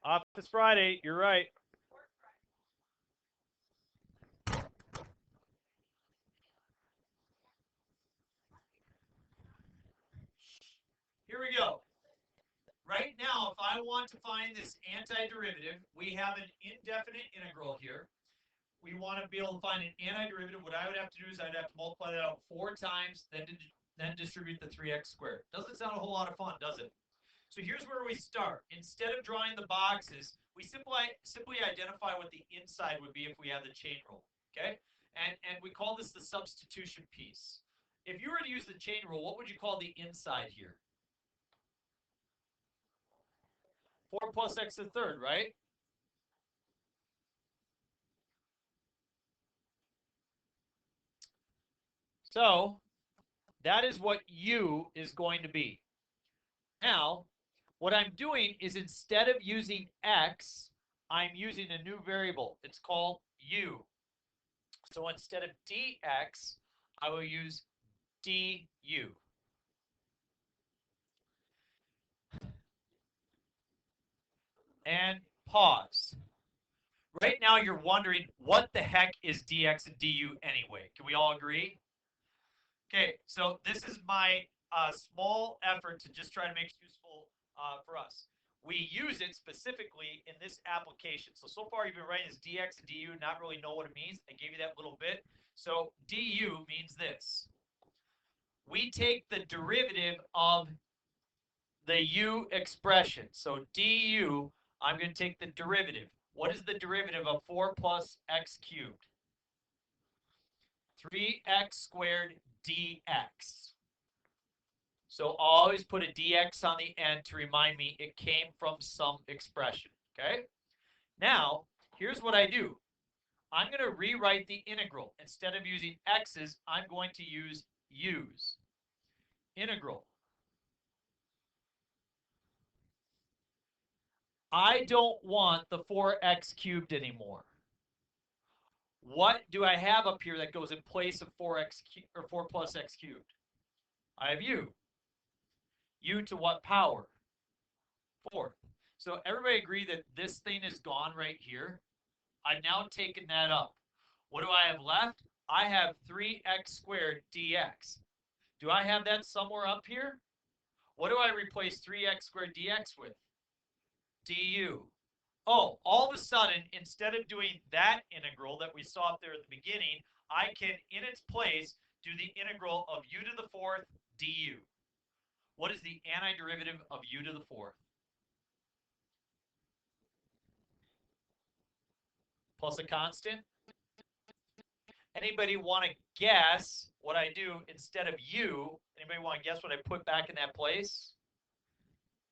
Office Friday, you're right. Here we go. Right now, if I want to find this antiderivative, we have an indefinite integral here. We want to be able to find an antiderivative. What I would have to do is I'd have to multiply that out 4 times, then distribute the 3x squared. Doesn't sound a whole lot of fun, does it? So here's where we start. Instead of drawing the boxes, we simply identify what the inside would be if we had the chain rule. Okay? And we call this the substitution piece. If you were to use the chain rule, what would you call the inside here? 4 plus x to the third, right? So that is what u is going to be. Now, what I'm doing is instead of using x, I'm using a new variable. It's called u. So instead of dx, I will use du. And pause. Right now, you're wondering, what the heck is dx and du anyway? Can we all agree? Okay, so this is my small effort to just try to make it useful for us. We use it specifically in this application. So far you've been writing this dx and du, not really know what it means. I gave you that little bit. So du means this. We take the derivative of the u expression. So du, I'm going to take the derivative. What is the derivative of 4 plus x cubed? 3x squared dx. So always put a dx on the end to remind me it came from some expression, okay? Now, here's what I do. I'm going to rewrite the integral. Instead of using x's, I'm going to use u's. Integral. I don't want the 4x cubed anymore. What do I have up here that goes in place of 4x or 4 plus x cubed? I have u. U to what power? 4. So everybody agree that this thing is gone right here. I've now taken that up. What do I have left? I have 3x squared dx. Do I have that somewhere up here? What do I replace 3x squared dx with? Du. Oh, all of a sudden, instead of doing that integral that we saw up there at the beginning, I can, in its place, do the integral of u to the fourth du. What is the antiderivative of u to the fourth? Plus a constant? Anybody want to guess what I do instead of u? Anybody want to guess what I put back in that place?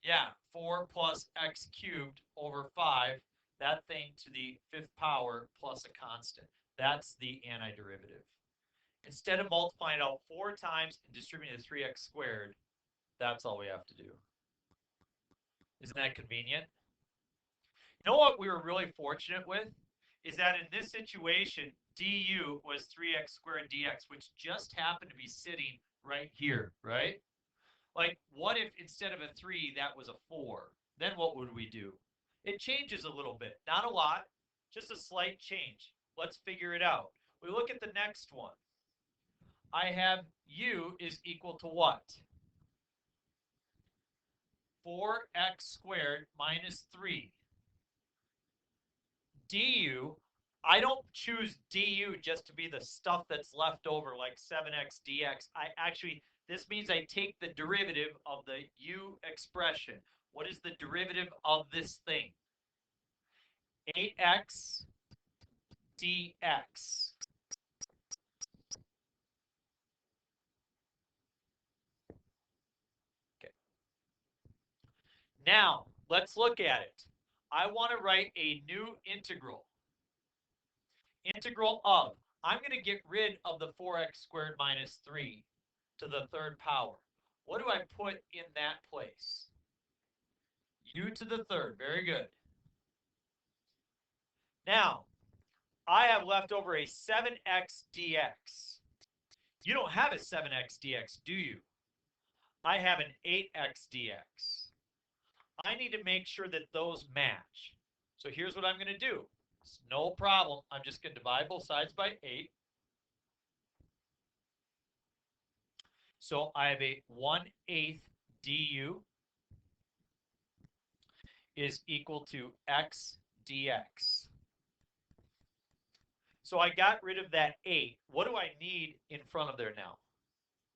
Yeah, 4 plus x cubed over 5, that thing to the 5th power plus a constant. That's the antiderivative. Instead of multiplying it out 4 times and distributing it to 3x squared, that's all we have to do. Isn't that convenient? You know what we were really fortunate with? Is that in this situation, du was 3x squared dx, which just happened to be sitting right here, right? Like, what if instead of a 3, that was a 4? Then what would we do? It changes a little bit. Not a lot, just a slight change. Let's figure it out. We look at the next one. I have u is equal to what? 4x squared minus 3. Du, I don't choose du just to be the stuff that's left over, like 7x dx. This means I take the derivative of the u expression. What is the derivative of this thing? 8x dx. Okay. Now, let's look at it. I want to write a new integral. Integral of, I'm going to get rid of the 4x squared minus 3 to the 3rd power. What do I put in that place? U to the 3rd. Very good. Now, I have left over a 7x dx. You don't have a 7x dx, do you? I have an 8x dx. I need to make sure that those match. So here's what I'm going to do. It's no problem. I'm just going to divide both sides by 8. So I have a 1/8 du is equal to x dx. So I got rid of that 8. What do I need in front of there now?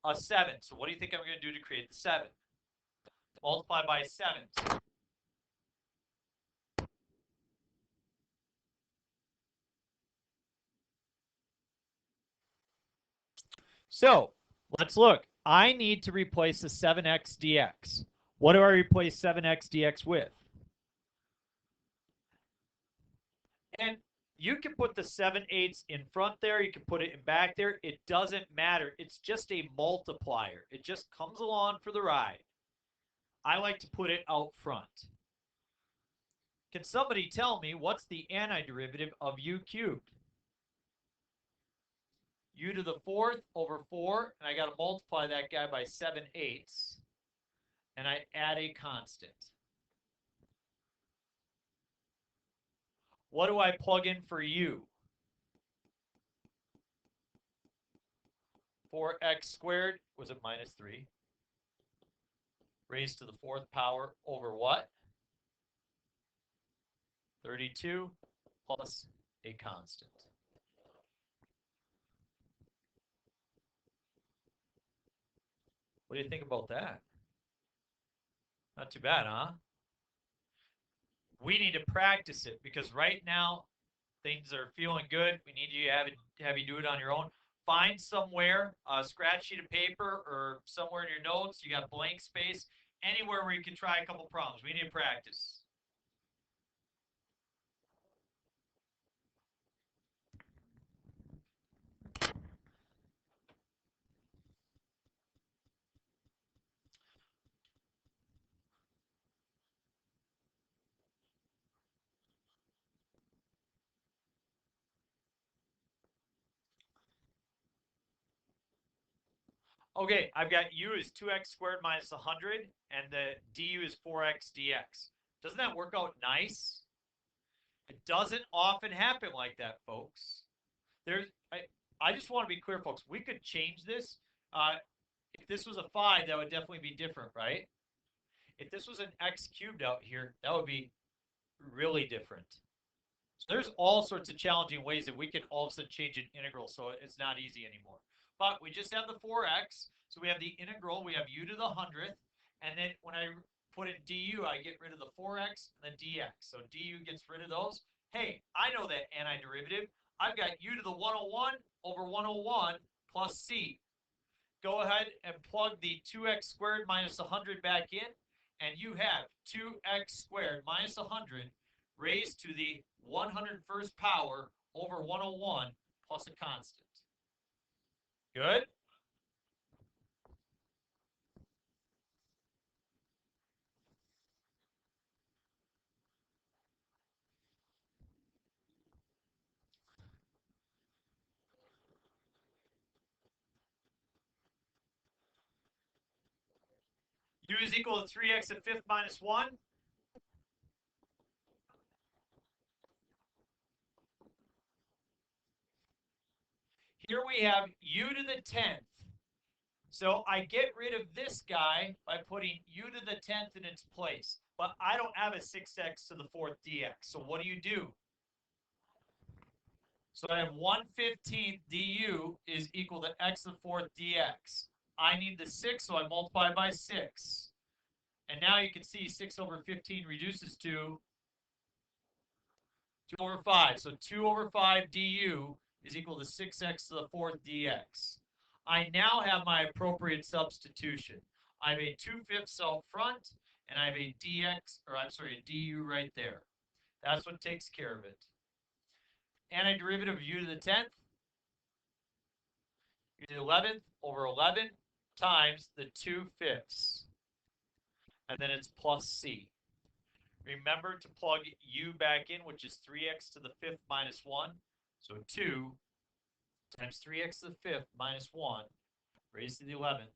A 7. So what do you think I'm going to do to create the 7? Multiply by 7. So let's look. I need to replace the 7x dx. What do I replace 7x dx with? And you can put the 7/8 in front there. You can put it in back there. It doesn't matter. It's just a multiplier. It just comes along for the ride. I like to put it out front. Can somebody tell me what's the antiderivative of u cubed? U to the 4th over 4, and I got to multiply that guy by 7/8, and I add a constant. What do I plug in for u? 4x squared, was it minus 3? Raised to the 4th power over what? 32 plus a constant. What do you think about that? Not too bad, huh? We need to practice it because right now things are feeling good. We need you to have you do it on your own. Find somewhere, a scratch sheet of paper or somewhere in your notes, you got blank space, anywhere where you can try a couple problems. We need to practice. Okay, I've got u is 2x squared minus 100, and the du is 4x dx. Doesn't that work out nice? It doesn't often happen like that, folks. I just want to be clear, folks. We could change this. If this was a 5, that would definitely be different, right? If this was an x cubed out here, that would be really different. So there's all sorts of challenging ways that we can all of a sudden change an integral, so it's not easy anymore. But we just have the 4x, so we have the integral, we have u to the 100th, and then when I put in du, I get rid of the 4x and the dx. So du gets rid of those. Hey, I know that antiderivative. I've got u to the 101 over 101 plus c. Go ahead and plug the 2x squared minus 100 back in, and you have 2x squared minus 100 raised to the 101st power over 101 plus a constant. Good? U is equal to 3x to the 5th minus 1. Here we have u to the 10th. So I get rid of this guy by putting u to the 10th in its place. But I don't have a 6x to the 4th dx. So what do? So I have 1/15 du is equal to x to the 4th dx. I need the 6, so I multiply by 6. And now you can see 6 over 15 reduces to 2 over 5. So 2 over 5 du is equal to 6x to the 4th dx. I now have my appropriate substitution. I have a 2/5 out front, and I have a dx, or I'm sorry, a du right there. That's what takes care of it. Antiderivative of u to the 10th, u to the 11th over 11 times the 2/5. And then it's plus c. Remember to plug u back in, which is 3x to the 5th minus 1. So 2 times 3x to the 5th minus 1 raised to the 11th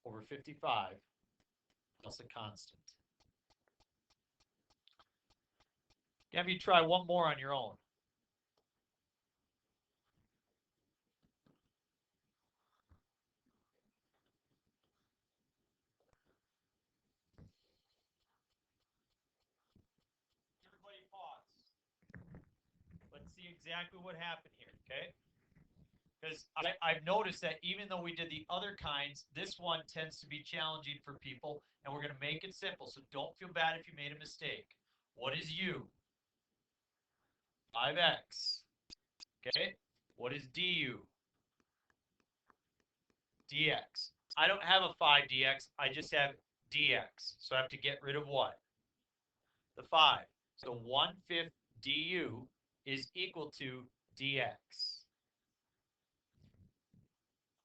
over 55 plus a constant. Have you try one more on your own. Everybody pause. Let's see exactly what happened here, okay? Because I've noticed that even though we did the other kinds, this one tends to be challenging for people, and we're going to make it simple. So don't feel bad if you made a mistake. What is u? 5x. Okay? What is du? dx. I don't have a 5 dx. I just have dx. So I have to get rid of what? The 5. So 1/5 du is equal to dx.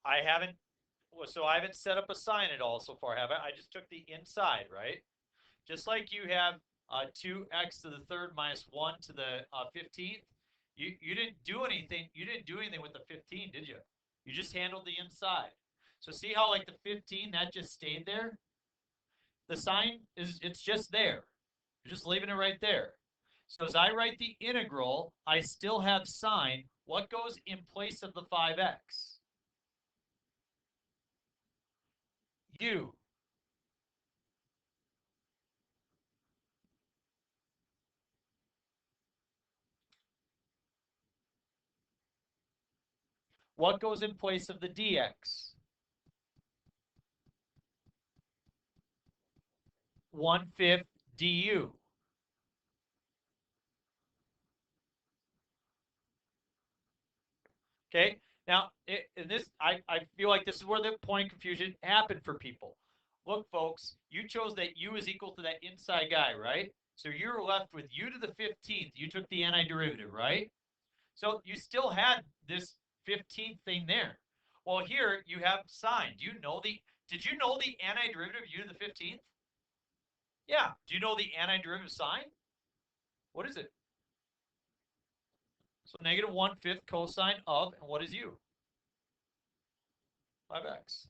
I haven't set up a sign at all so far, have I? I just took the inside, right? Just like you have 2x to the third minus 1 to the 15th. You didn't do anything. You didn't do anything with the 15, did you? You just handled the inside. So see how like the 15, that just stayed there? The sign it's just there. You're just leaving it right there. So as I write the integral, I still have sine. What goes in place of the 5x? U. What goes in place of the dx? 1/5 du. Okay. Now, in this, I feel like this is where the point of confusion happened for people. Look, folks, you chose that u is equal to that inside guy, right? So you're left with u to the 15th. You took the antiderivative, right? So you still had this 15th thing there. Well, here you have sine. Did you know the antiderivative of u to the 15th? Yeah. Do you know the antiderivative sine? What is it? So negative 1/5 cosine of, and what is u? 5x.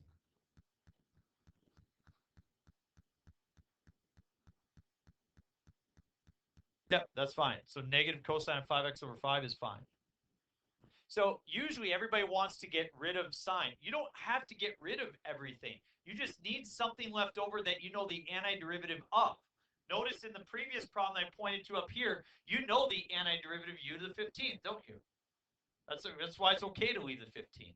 Yep, that's fine. So negative cosine of 5x over 5 is fine. So usually everybody wants to get rid of sine. You don't have to get rid of everything. You just need something left over that you know the antiderivative of. Notice in the previous problem I pointed to up here, you know the antiderivative of u to the 15th, don't you? That's why it's okay to leave the 15.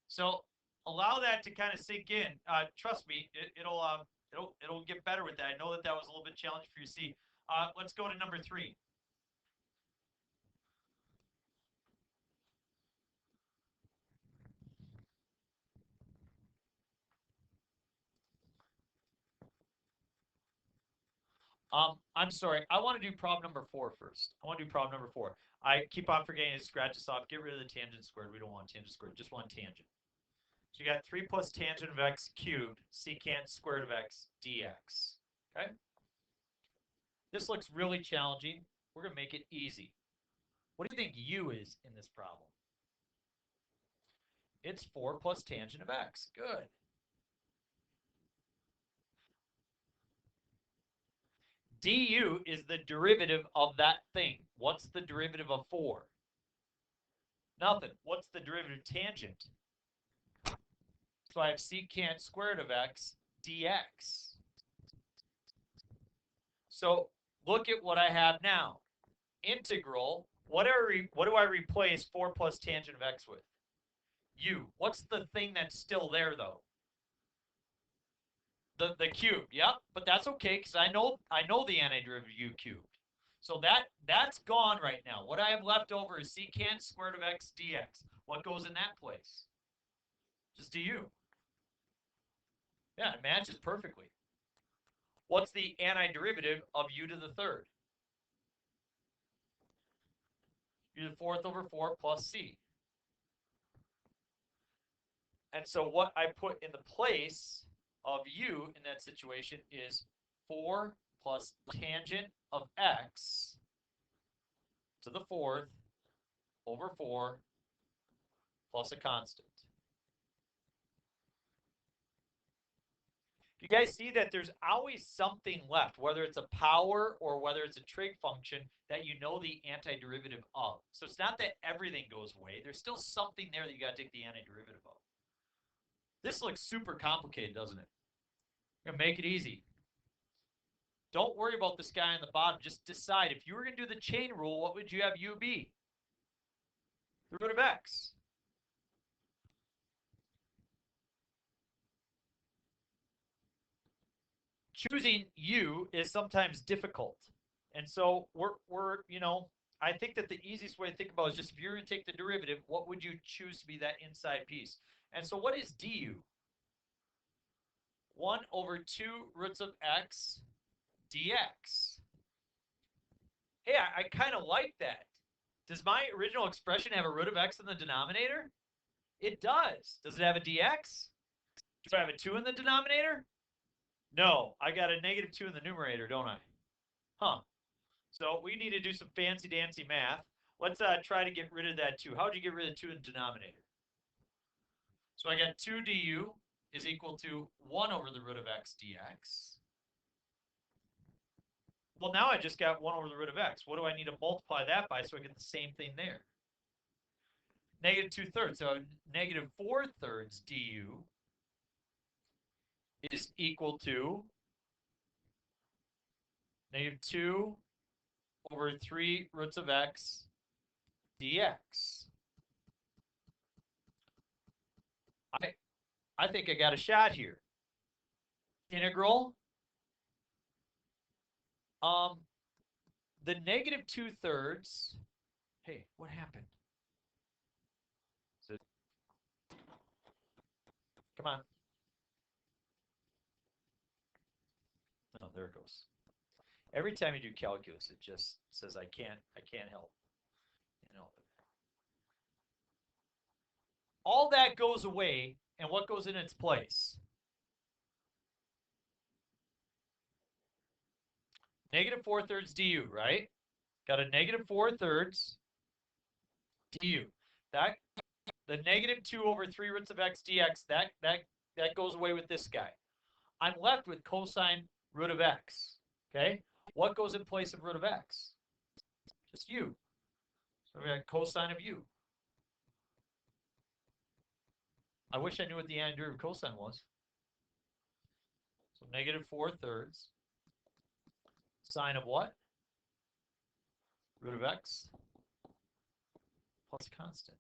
So allow that to kind of sink in. Trust me, it'll get better with that. I know that was a little bit challenging for you to see. Let's go to number 3. I'm sorry. I want to do problem number 4 first. I want to do problem number 4. I keep on forgetting to scratch this off. Get rid of the tangent squared. We don't want tangent squared. Just one tangent. So you got 3 plus tangent of x cubed secant squared of x dx. Okay? This looks really challenging. We're going to make it easy. What do you think u is in this problem? It's 4 plus tangent of x. Good. Du is the derivative of that thing. What's the derivative of 4? Nothing. What's the derivative of tangent? So I have secant squared of x dx. So look at what I have now. Integral, what do I replace 4 plus tangent of x with? U. What's the thing that's still there, though? The cube, yep, but that's okay because I know the antiderivative of u cubed. So that's gone right now. What I have left over is secant squared of x dx. What goes in that place? Just du. Yeah, it matches perfectly. What's the antiderivative of u to the third? U to the fourth over 4 plus c. And so what I put in the place of u in that situation is 4 plus tangent of x to the fourth over 4 plus a constant. You guys see that there's always something left, whether it's a power or whether it's a trig function that you know the antiderivative of. So it's not that everything goes away. There's still something there that you got to take the antiderivative of. This looks super complicated, doesn't it? I'm going to make it easy. Don't worry about this guy on the bottom. Just decide, if you were going to do the chain rule, what would you have u be? The root of x. Choosing u is sometimes difficult. And so we're I think that the easiest way to think about it is just if you're going to take the derivative, what would you choose to be that inside piece? And so what is du? 1 over 2 roots of x dx. Hey, I kind of like that. Does my original expression have a root of x in the denominator? It does. Does it have a dx? Do I have a 2 in the denominator? No, I got a negative 2 in the numerator, don't I? Huh. So we need to do some fancy-dancy math. Let's try to get rid of that 2. How would you get rid of 2 in the denominator? So I got 2 du is equal to 1 over the root of x dx. Well, now I just got 1 over the root of x. What do I need to multiply that by so I get the same thing there? Negative 2/3. So negative 4/3 du is equal to negative 2 over 3 roots of x dx. I think I got a shot here. Integral. The negative 2/3. Hey, what happened? Come on. Oh, there it goes. Every time you do calculus, it just says I can't help. All that goes away, and what goes in its place? Negative 4/3 du, right? Got a negative 4/3 du. That the negative 2 over 3 roots of x dx, that goes away with this guy. I'm left with cosine root of x. Okay? What goes in place of root of x? Just u. So we got cosine of u. I wish I knew what the antiderivative of cosine was. So negative 4/3 sine of what? Root of x plus constant.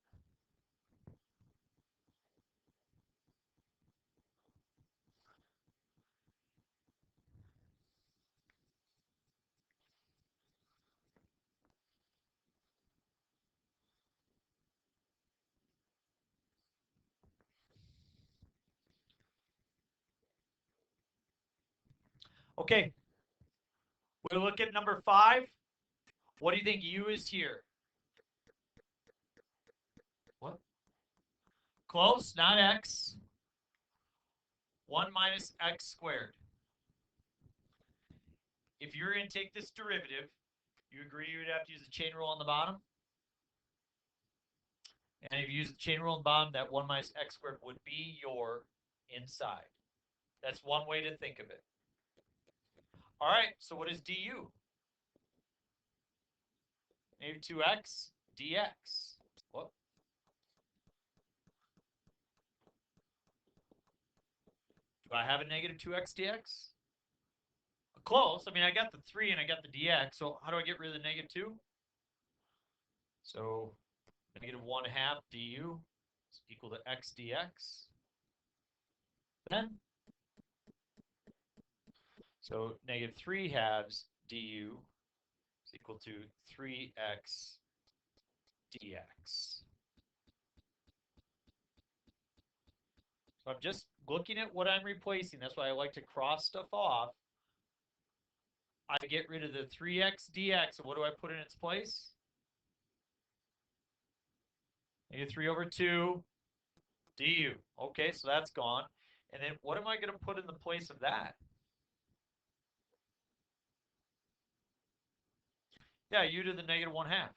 Okay. We'll look at number 5. What do you think u is here? What? Close, not x. 1 minus x squared. If you're going to take this derivative, you agree you would have to use the chain rule on the bottom? And if you use the chain rule on the bottom, that 1 minus x squared would be your inside. That's one way to think of it. All right, so what is du? Negative 2x dx. What? Do I have a negative 2x dx? Close. I mean, I got the 3 and I got the dx. So how do I get rid of the negative 2? So negative 1/2 du is equal to x dx. Then, so negative 3/2 du is equal to 3x dx. So I'm just looking at what I'm replacing. That's why I like to cross stuff off. I get rid of the 3x dx, and what do I put in its place? Negative 3 over 2 du. Okay, so that's gone. And then what am I going to put in the place of that? Yeah, u to the negative 1/2.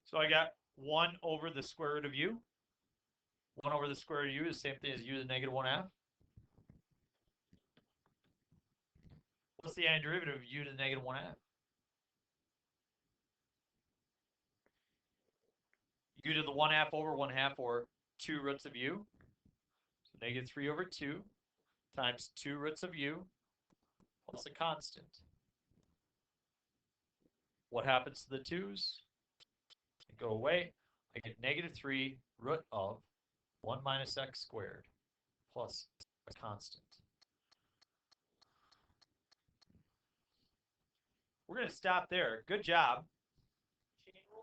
So I got 1 over the square root of u. 1 over the square root of u is the same thing as u to the negative 1/2. What's the antiderivative of u to the negative 1/2? U to the 1/2 over 1/2, or 2 roots of u. So negative 3 over 2 times 2 roots of u plus a constant. What happens to the 2's? They go away. I get negative 3 root of 1 minus x squared plus a constant. We're going to stop there. Good job.